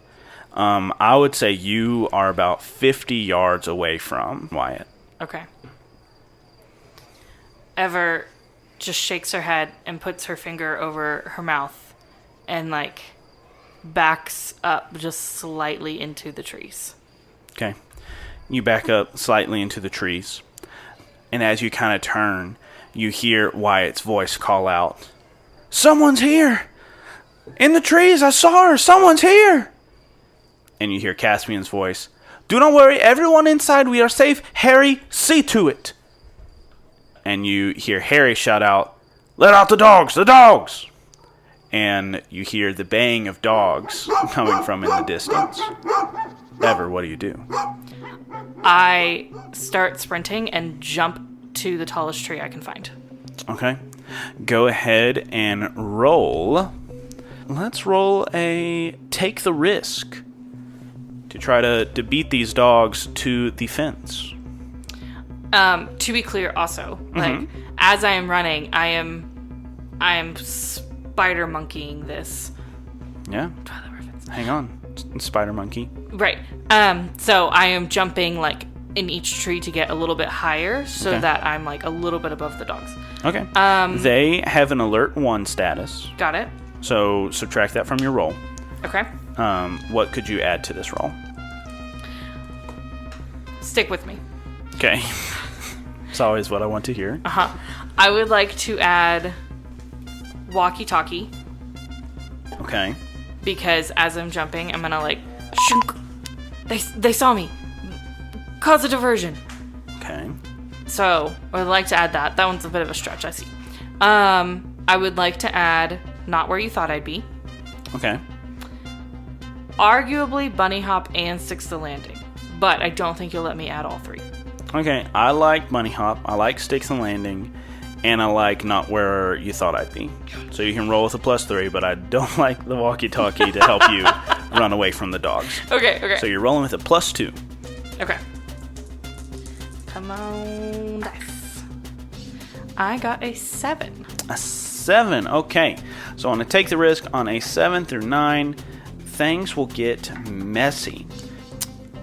I would say you are about 50 yards away from Wyatt. Okay. Ever just shakes her head and puts her finger over her mouth and, backs up just slightly into the trees. Okay. You back up slightly into the trees. And as you kind of turn, you hear Wyatt's voice call out, "Someone's here! In the trees, I saw her! Someone's here!" And you hear Caspian's voice, "Do not worry, everyone inside, we are safe. Harry, see to it." And you hear Harry shout out, "Let out the dogs, the dogs!" And you hear the baying of dogs coming from in the distance. Ever, what do you do? I start sprinting and jump to the tallest tree I can find. Okay. Go ahead and roll. Let's roll a take the risk to try to beat these dogs to the fence. To be clear also, as I am running, I am spider monkeying this. Yeah. Hang on. Spider monkey. Right. So I am jumping in each tree to get a little bit higher so that I'm a little bit above the dogs. Okay. They have an alert 1 status. Got it. So subtract that from your roll. Okay. What could you add to this roll? Stick with me. Okay. It's always what I want to hear. I would like to add walkie-talkie. Okay. Because as I'm jumping, I'm gonna like, shunk. They saw me. Cause a diversion. Okay. So I would like to add that. That one's a bit of a stretch, I see. I would like to add not where you thought I'd be. Okay. Arguably bunny hop and six the landing, but I don't think you'll let me add all three. Okay. I like bunny hop. I like sticks and landing. And I like not where you thought I'd be. So you can roll with a +3, but I don't like the walkie-talkie to help you run away from the dogs. Okay. So you're rolling with a +2. Okay. Come on, dice. I got a 7. A 7. Okay. So I'm going to take the risk on a 7 through 9. Things will get messy.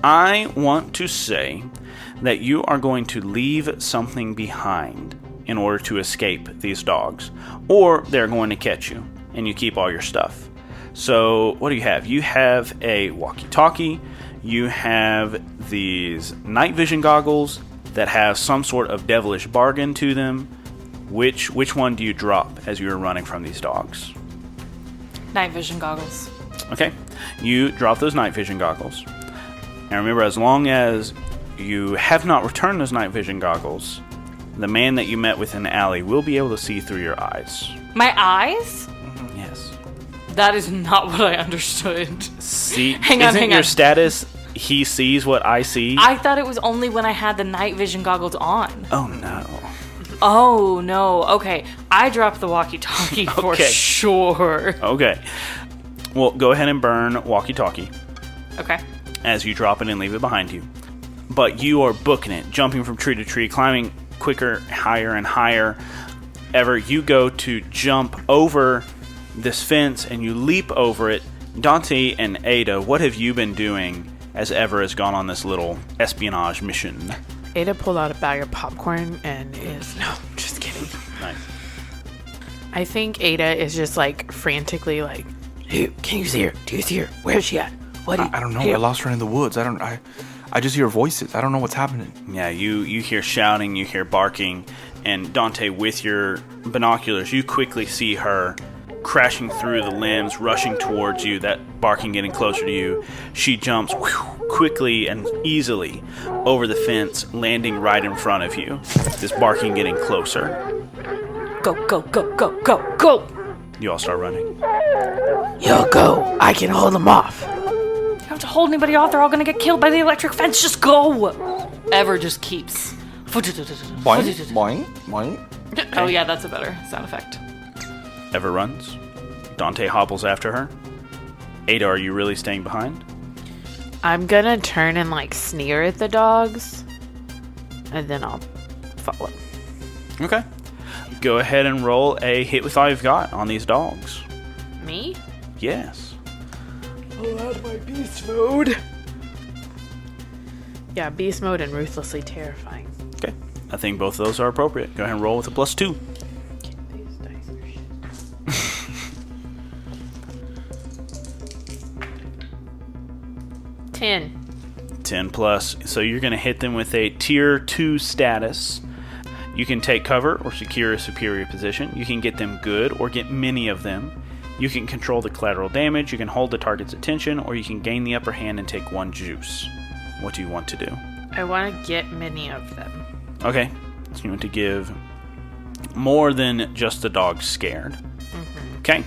I want to say that you are going to leave something behind in order to escape these dogs, or they're going to catch you and you keep all your stuff. So what do you have? You have a walkie-talkie, you have these night vision goggles that have some sort of devilish bargain to them. Which one do you drop as you're running from these dogs? Night vision goggles. Okay, you drop those night vision goggles. And remember, as long as you have not returned those night vision goggles, the man that you met with in the alley will be able to see through your eyes. My eyes? Yes. That is not what I understood. See, hang on. Your status, he sees what I see? I thought it was only when I had the night vision goggles on. Oh, no. Oh, no. Okay. I dropped the walkie-talkie for sure. Okay. Well, go ahead and burn walkie-talkie. Okay. As you drop it and leave it behind you. But you are booking it, jumping from tree to tree, climbing quicker, higher and higher. Everett, you go to jump over this fence and you leap over it. Dante and Ada, what have you been doing as Everett has gone on this little espionage mission? Ada pulled out a bag of popcorn and is... No, just kidding. Nice. I think Ada is just like frantically like, Hey, can you see her? Do you see her? Where's she at? What? I don't know. I lost her in the woods. I just hear voices. I don't know what's happening. Yeah, you hear shouting, you hear barking, and Dante, with your binoculars, you quickly see her crashing through the limbs, rushing towards you, that barking getting closer to you. She jumps quickly and easily over the fence, landing right in front of you. This barking getting closer. Go, go, go, go, go, go! You all start running. Yo, go. I can hold them off. You don't have to hold anybody off. They're all gonna get killed by the electric fence. Just go! Ever just keeps. Boing, boing, boing. Oh yeah, that's a better sound effect. Ever runs. Dante hobbles after her. Ada, are you really staying behind? I'm gonna turn and like sneer at the dogs, and then I'll follow. Okay. Go ahead and roll a hit with all you've got on these dogs. Me? Yes. I'll add my beast mode. Yeah, beast mode and ruthlessly terrifying. Okay. I think both of those are appropriate. Go ahead and roll with a +2. These dice are shit. 10. 10 plus. So you're going to hit them with a tier 2 status. You can take cover or secure a superior position. You can get them good or get many of them. You can control the collateral damage. You can hold the target's attention, or you can gain the upper hand and take 1 juice. What do you want to do? I want to get many of them. Okay. So you want to give more than just the dog scared. Mm-hmm. Okay.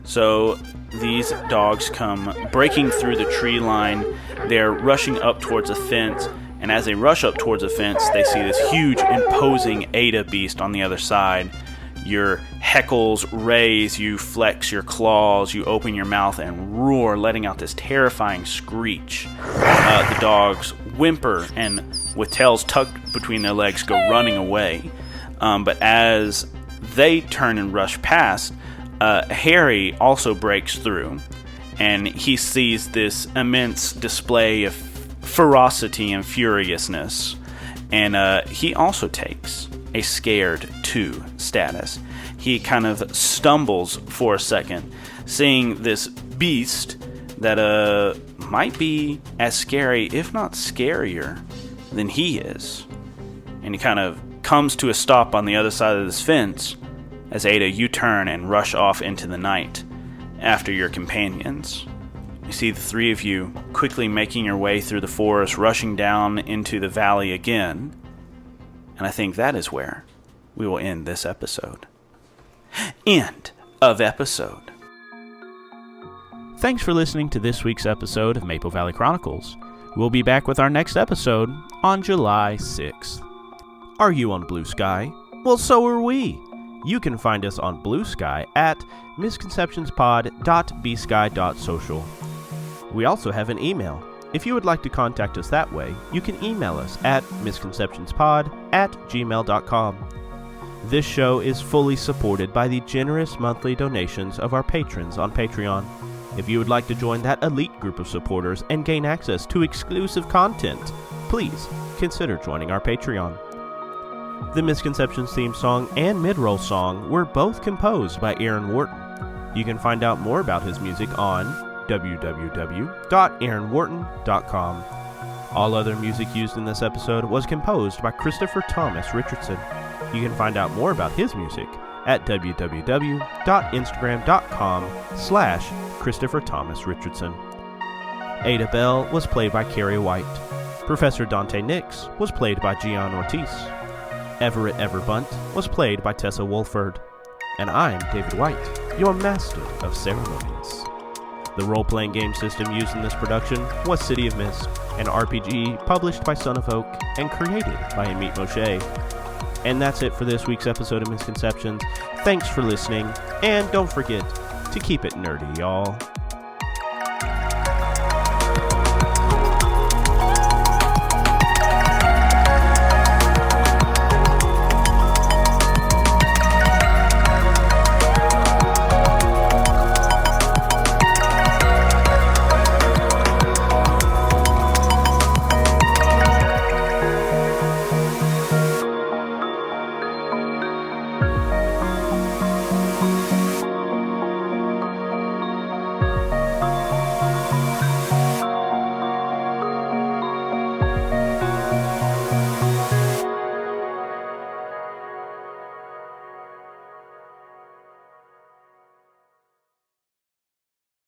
So these dogs come breaking through the tree line. They're rushing up towards a fence. And as they rush up towards a fence, they see this huge, imposing Ada beast on the other side. Your heckles raise, you flex your claws, you open your mouth and roar, letting out this terrifying screech. The dogs whimper and, with tails tucked between their legs, go running away. But as they turn and rush past, Harry also breaks through, and he sees this immense display of ferocity and furiousness, and he also takes a scared 2 status. He kind of stumbles for a second, seeing this beast that might be as scary, if not scarier, than he is. And he kind of comes to a stop on the other side of this fence, As Ada, you turn and rush off into the night after your companions. You see the three of you quickly making your way through the forest, rushing down into the valley again. And I think that is where we will end this episode. End of episode. Thanks for listening to this week's episode of Maple Valley Chronicles. We'll be back with our next episode on July 6th. Are you on Blue Sky? Well, so are we. You can find us on Blue Sky at misconceptionspod.bsky.social. We also have an email. If you would like to contact us that way, you can email us at misconceptionspod@gmail.com. This show is fully supported by the generous monthly donations of our patrons on Patreon. If you would like to join that elite group of supporters and gain access to exclusive content, please consider joining our Patreon. The Misconceptions theme song and mid-roll song were both composed by Aaron Wharton. You can find out more about his music on www.aaronwharton.com. All other music used in this episode was composed by Christopher Thomas Richardson. You can find out more about his music at www.instagram.com/Christopher Thomas Richardson. Ada Belle was played by Kari White. Professor Dante Nyx was played by Gian Ortiz. Everett Bundt was played by Tessa Wolford. And I'm David White, your master of ceremonies. The role-playing game system used in this production was City of Mist, an RPG published by Son of Oak and created by Amit Moshe. And that's it for this week's episode of Misconceptions. Thanks for listening, and don't forget to keep it nerdy, y'all.